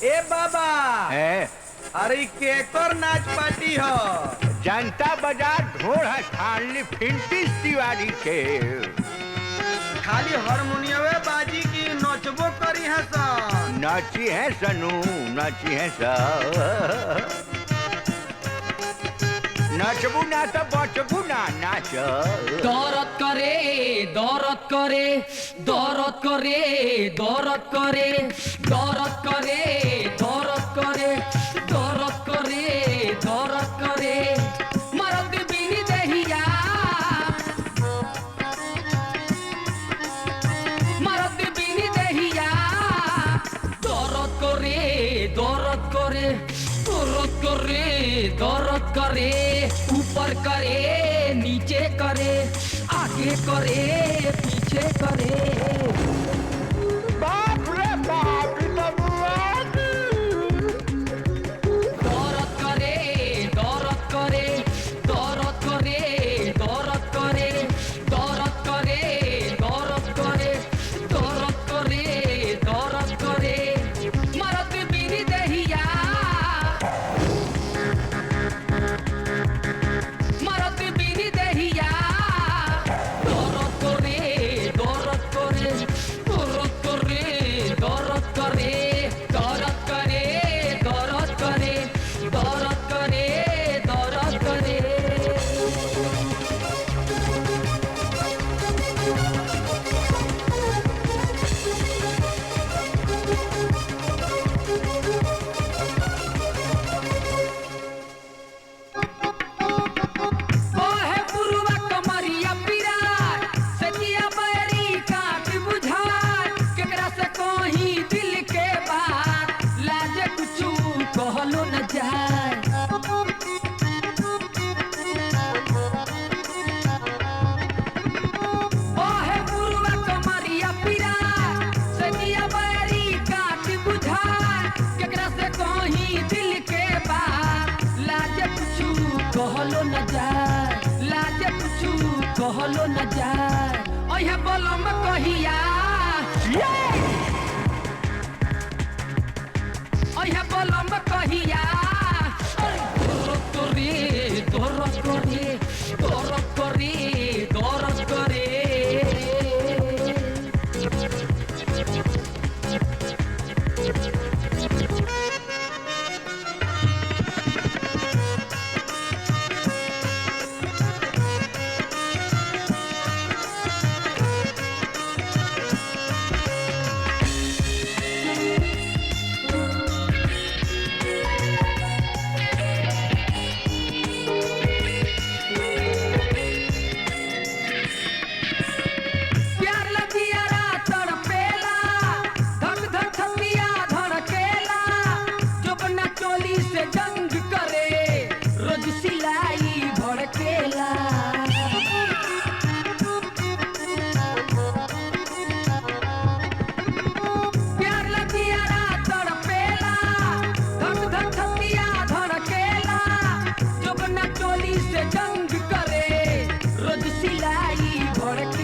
ए बाबा है अरे केकर नाच पार्टी हो? जनता बाजार ढोर स्थान फिंटी तिवारी के खाली हारमोनियमे बाजी की नचबो करी है सन? नाची है सनू नाची है सा नाचबू ना तो बचबू ना नाच दौरत करे दौरत करे दौरत करे दौरत करे दौरत करे दौरत करे दौरत करे दौरत करे मरद बिन दहिया मरद बिन दहिया दौरत करे दौरत करे दौरत करे दौरत करे ऊपर करे नीचे करे आगे करे पीछे करे बाप रे बाप दौरत करे दौरत करे दौरत करे दौरत करे दौरत करे दौरत करे दौरत करे दौरत करे मरद बिन दहिया मरद बिन दहिया दौरत करे दौरत करे दौरत करे दौरत करे दौरत करे दौरत करे दौरत करे दौरत करे ओहे पुरुवा कमरिया पिरा सजिया बैरी काट बुझार केकरा से कहीं दिल के बात लाज कुछु कहलो न जाए ओहे पुरुवा कमरिया पिरा सजिया बैरी काट बुझार केकरा से कहीं दिल के बात लाज कुछु कहलो न जाए लाज कुछु कहलो न जाए ओहे बलम कहिया ओहे बलम कहिया दौरत करे दौरत करे दौरत करे दौरत करे प्यार लगियारा तड़पेला धक धक छतिया धड़केला जोबना चोली से जंग करे रोज सिलाई भड़केला प्यार लगियारा तड़पेला धक धक छतिया धड़केला जोबना चोली से जंग करे रोज सिलाई भड़केला